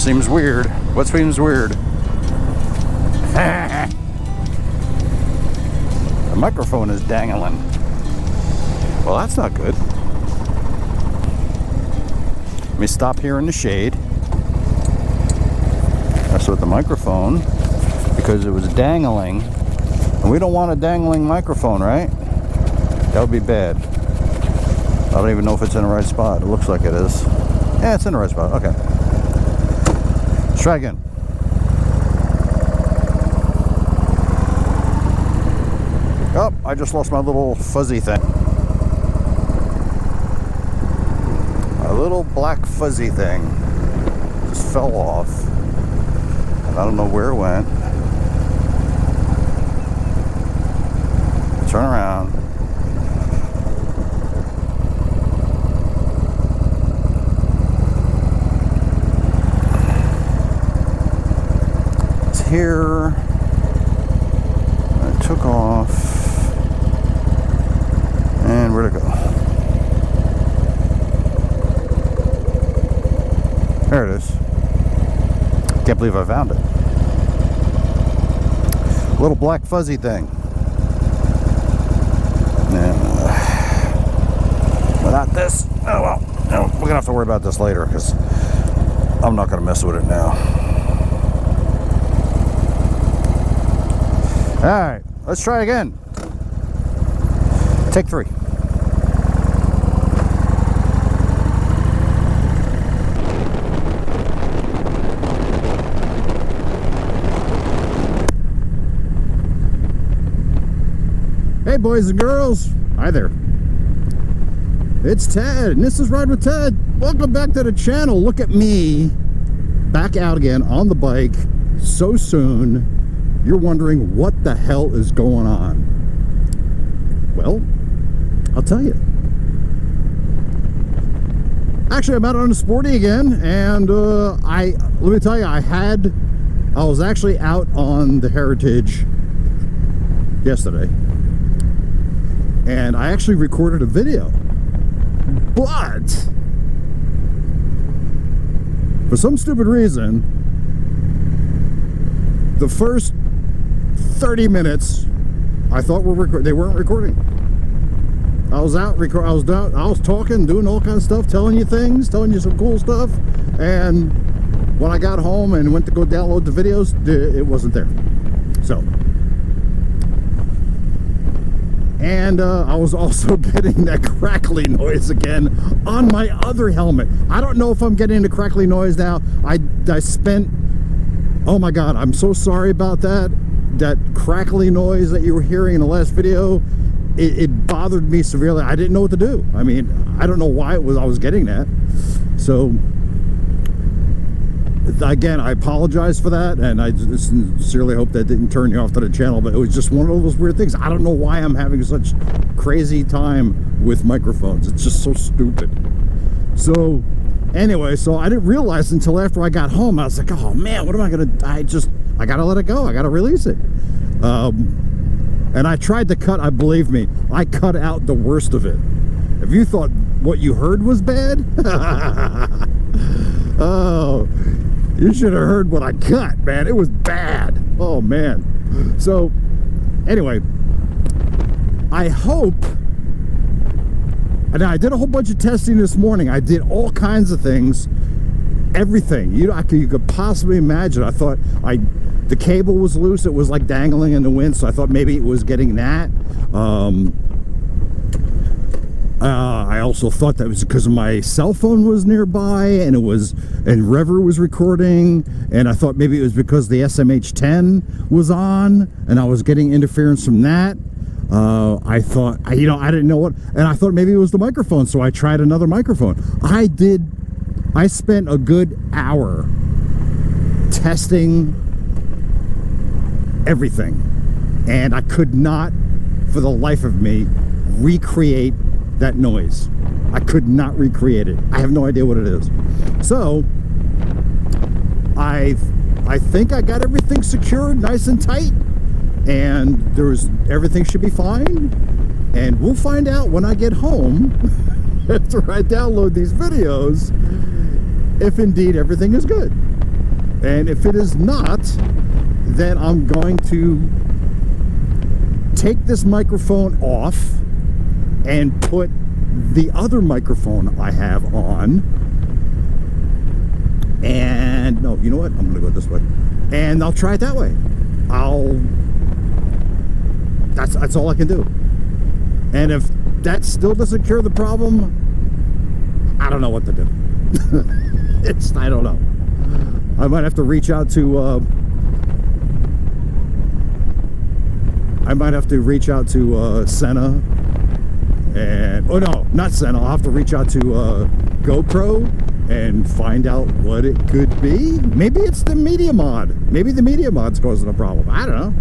seems weird. What seems weird? The microphone is dangling. Well, that's not good. Let me stop here in the shade. That's with the microphone, because it was dangling. And we don't want a dangling microphone, right? That would be bad. I don't even know if it's in the right spot. It looks like it is. Yeah, it's in the right spot. Okay. Let's try again. Oh, I just lost my little fuzzy thing. A little black fuzzy thing just fell off. And I don't know where it went. Turn around. It's here. I took off. And where'd it go? There it is. Can't believe I found it. Little black fuzzy thing. And without this, oh well, no, we're gonna have to worry about this later, because I'm not gonna mess with it now. Alright, let's try again. Take 3. Hey boys and girls, hi there. It's Ted, and this is RidewTed. Welcome back to the channel. Look at me, back out again on the bike so soon. You're wondering what the hell is going on. Well, I'll tell you. Actually, I'm out on the Sporty again, and let me tell you, I was actually out on the Heritage yesterday. And I actually recorded a video, but for some stupid reason, the first 30 minutes I thought they weren't recording. I was out, I was talking, doing all kinds of stuff, telling you things, telling you some cool stuff, and when I got home and went to go download the videos, it wasn't there. So. And I was also getting that crackly noise again on my other helmet. I don't know if I'm getting the crackly noise now. I spent, oh my God, I'm so sorry about that. That crackly noise that you were hearing in the last video, it bothered me severely. I didn't know what to do. I mean, I don't know why I was getting that. So, again, I apologize for that, and I just sincerely hope that didn't turn you off to the channel, but it was just one of those weird things. I don't know why I'm having such crazy time with microphones. It's just so stupid. So anyway, so I didn't realize until after I got home. I was like, oh man, what am I gonna, I gotta let it go. I gotta release it. And I tried to cut, believe me, I cut out the worst of it. If you thought what you heard was bad, oh, you should have heard what I cut, man. It was bad. Oh, man. So, anyway, I hope, and I did a whole bunch of testing this morning. I did all kinds of things, everything you could possibly imagine. I thought the cable was loose. It was like dangling in the wind, so I thought maybe it was getting that. I also thought that was because my cell phone was nearby, and Rever was recording, and I thought maybe it was because the SMH10 was on, and I was getting interference from that. I thought, I didn't know what, and I thought maybe it was the microphone, so I tried another microphone. I spent a good hour testing everything, and I could not, for the life of me, recreate that noise. I could not recreate it. I have no idea what it is. So I think I got everything secured nice and tight, and everything should be fine, and we'll find out when I get home after I download these videos if indeed everything is good. And if it is not, then I'm going to take this microphone off and put the other microphone I have on. And no, you know what? I'm gonna go this way, and I'll try it that way. That's all I can do. And if that still doesn't cure the problem, I don't know what to do. I don't know. I might have to reach out to Sena, and oh no, not Sena. I'll have to reach out to GoPro and find out what it could be. Maybe it's the media mod. Maybe the media mod's causing a problem. I don't know.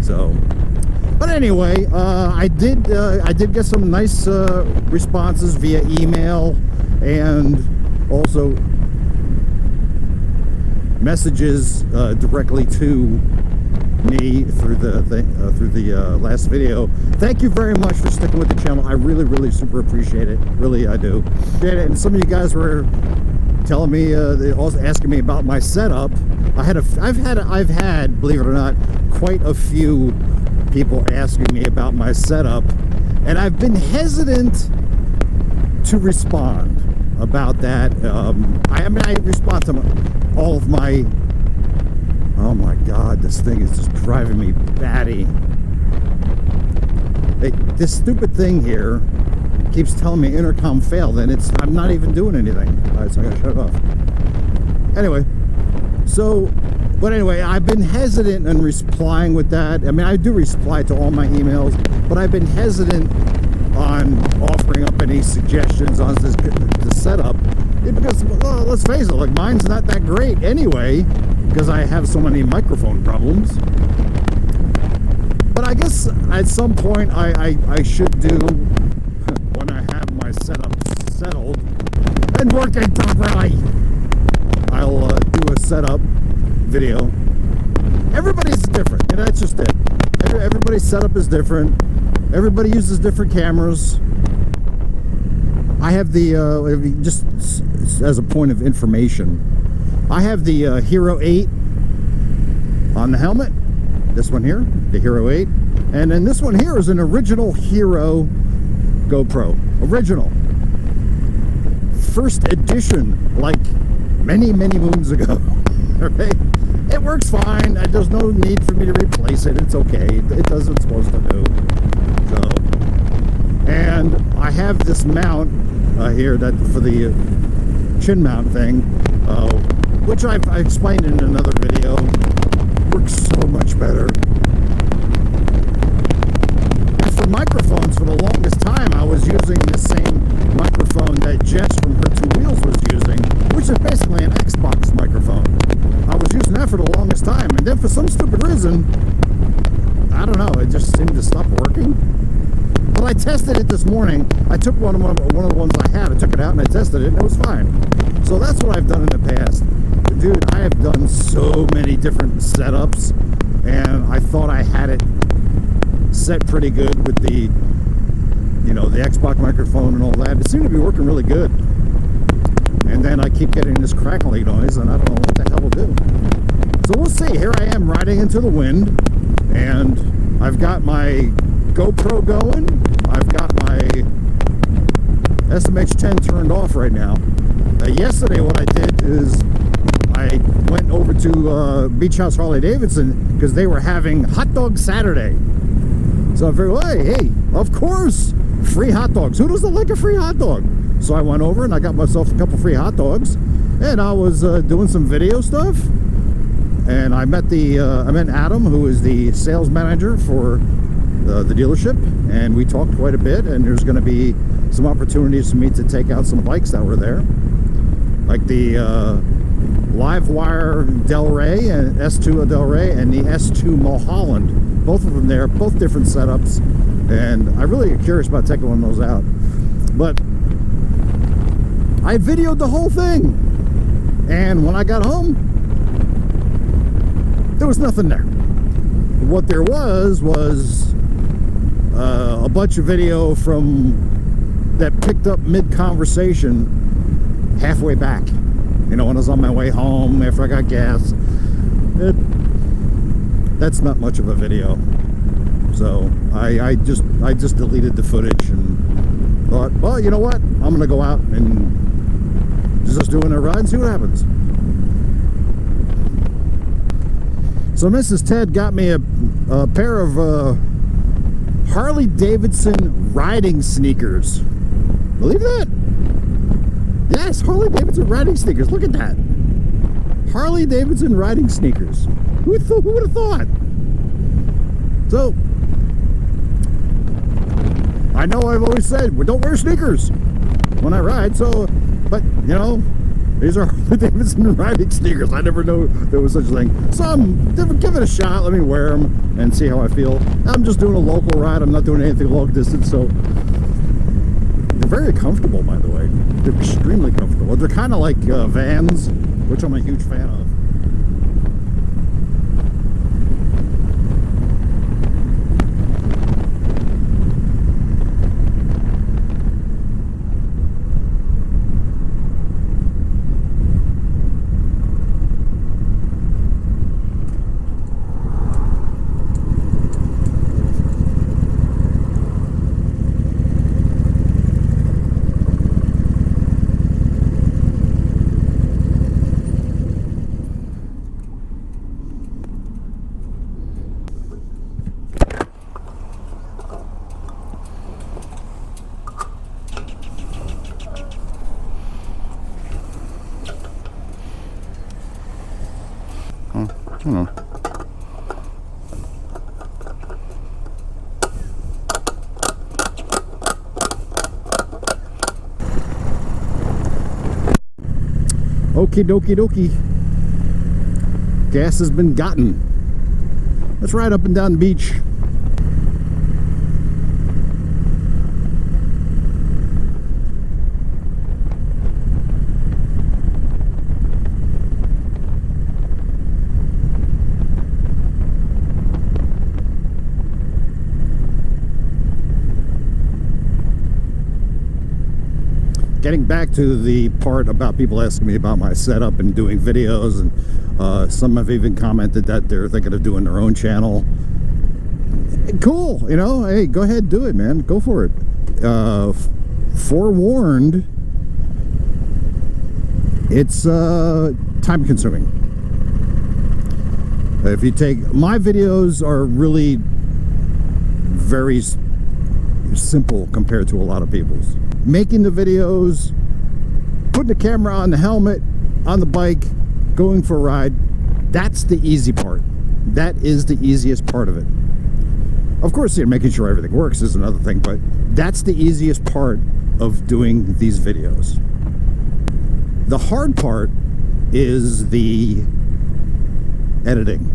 So, but anyway, I did get some nice responses via email and also messages directly to me through the last video. Thank you very much for sticking with the channel. I really super appreciate it. Really, I do. And some of you guys were telling me, also asking me about my setup. I've had, believe it or not, quite a few people asking me about my setup, and I've been hesitant to respond about that. I respond to all of my. Oh my God, this thing is just driving me batty. This stupid thing here keeps telling me intercom failed, and I'm not even doing anything. All right, so I gotta shut it off. Anyway, but anyway, I've been hesitant in replying with that. I mean, I do reply to all my emails, but I've been hesitant on offering up any suggestions on this setup. Because, well, let's face it, like, mine's not that great anyway, because I have so many microphone problems. But I guess at some point I should do, when I have my setup settled and working properly, I'll do a setup video. Everybody's different, and that's just it. Everybody's setup is different. Everybody uses different cameras. I have the, just as a point of information, I have the Hero 8 on the helmet. This one here, the Hero 8. And then this one here is an original Hero GoPro. Original. First edition, like many moons ago. Right? It works fine. There's no need for me to replace it. It's okay. It does what it's supposed to do. So, and I have this mount here that for the chin mount thing, which I explained in another video. Works so much better. And for microphones, for the longest time, I was using the same microphone that Jess from Her Two Wheels was using, which is basically an Xbox microphone. I was using that for the longest time, and then for some stupid reason, I don't know, it just seemed to stop working. But I tested it this morning. I took one of the ones I had, I took it out and I tested it, and it was fine. So that's what I've done in the past. Dude, I have done so many different setups, and I thought I had it set pretty good with the, the Xbox microphone and all that. It seemed to be working really good. And then I keep getting this crackling noise, and I don't know what the hell will do. So we'll see. Here I am riding into the wind, and I've got my GoPro going. I've got my SMH10 turned off right now. Yesterday what I did is I went over to Beach House Harley Davidson because they were having Hot Dog Saturday. So I figured, hey, of course, free hot dogs. Who doesn't like a free hot dog? So I went over and I got myself a couple free hot dogs, and I was doing some video stuff. And I met Adam, who is the sales manager for the dealership, and we talked quite a bit. And there's going to be some opportunities for me to take out some bikes that were there, like the Livewire Del Rey and S2 Del Rey and the S2 Mulholland. Both of them there, both different setups, and I'm really curious about taking one of those out. But I videoed the whole thing, and when I got home, there was nothing there. What there was a bunch of video that picked up mid-conversation halfway back. you know, when I was on my way home after I got gas. That's not much of a video. So I just deleted the footage and thought, well, you know what? I'm gonna go out and just doing a ride and see what happens. So Mrs. Ted got me a pair of Harley Davidson riding sneakers. Believe that? Yes, Harley Davidson riding sneakers. Look at that. Harley Davidson riding sneakers. Who would have thought? So, I know I've always said, well, don't wear sneakers when I ride, so, but, you know, these are Harley Davidson riding sneakers. I never knew there was such a thing. So I'm give it a shot. Let me wear them and see how I feel. I'm just doing a local ride. I'm not doing anything long distance, so they're very comfortable, by the way. They're extremely comfortable. They're kind of like Vans, which I'm a huge fan of. Okie dokie dokie. Gas has been gotten. Let's ride up and down the beach. Getting back to the part about people asking me about my setup and doing videos, and some have even commented that they're thinking of doing their own channel. Cool, you know, hey, go ahead, do it, man. Go for it. Forewarned, it's time consuming. If you take my videos, are really very simple compared to a lot of people's. Making the videos, putting the camera on the helmet, on the bike, going for a ride, that's the easy part. That is the easiest part of it. Of course, making sure everything works is another thing, but that's the easiest part of doing these videos. The hard part is the editing.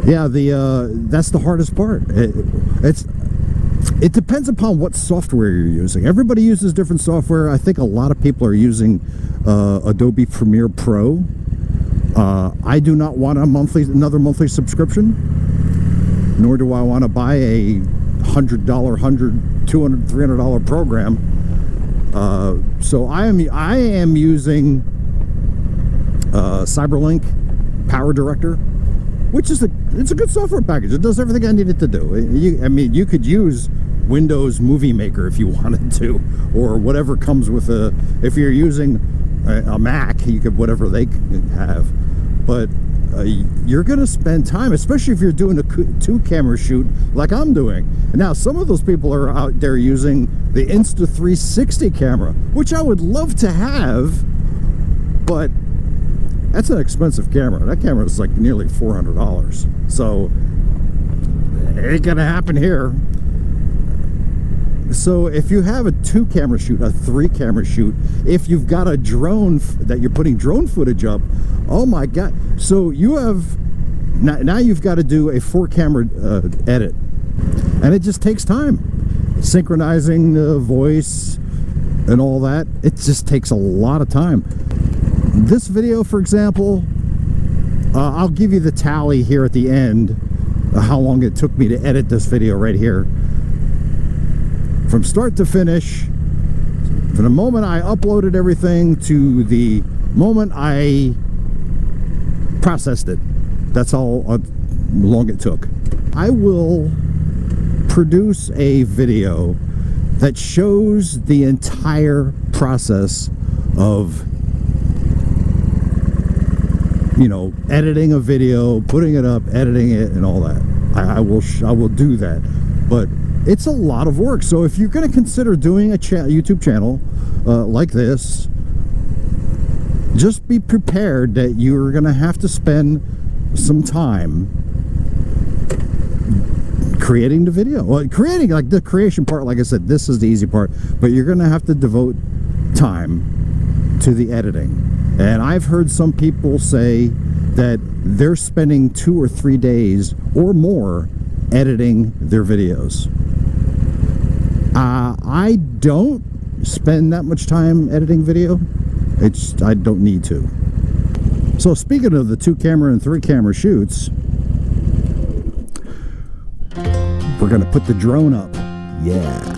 Yeah, that's the hardest part. It depends upon what software you're using. Everybody uses different software. I think a lot of people are using Adobe Premiere Pro. I do not want another monthly subscription, nor do I want to buy a $100, $200, $300 program. So I am using Cyberlink Power Director, which is it's a good software package. It does everything I need it to do. I mean, you could use Windows Movie Maker if you wanted to, or whatever comes with if you're using a Mac, you could whatever they have. But you're going to spend time, especially if you're doing a 2-camera shoot like I'm doing. Now, some of those people are out there using the Insta360 camera, which I would love to have, but that's an expensive camera. That camera is like nearly $400. So it ain't gonna happen here. So if you have a 2-camera shoot, a 3-camera shoot, if you've got a drone that you're putting drone footage up, oh my God. So you have, now you've got to do a 4-camera edit. And it just takes time. Synchronizing the voice and all that, it just takes a lot of time. This video, for example, I'll give you the tally here at the end, how long it took me to edit this video right here. From start to finish, From the moment I uploaded everything to the moment I processed it, that's how long it took. I will produce a video that shows the entire process of, you know, editing a video, putting it up, editing it, and all that. I will do that, but it's a lot of work. So if you're going to consider doing a YouTube channel like this, just be prepared that you're going to have to spend some time creating the video. Well, creating, like the creation part, like I said, this is the easy part, but you're going to have to devote time to the editing. And I've heard some people say that they're spending 2 or 3 days or more editing their videos. I don't spend that much time editing video. I don't need to. So speaking of the 2 camera and 3 camera shoots, we're gonna put the drone up. Yeah.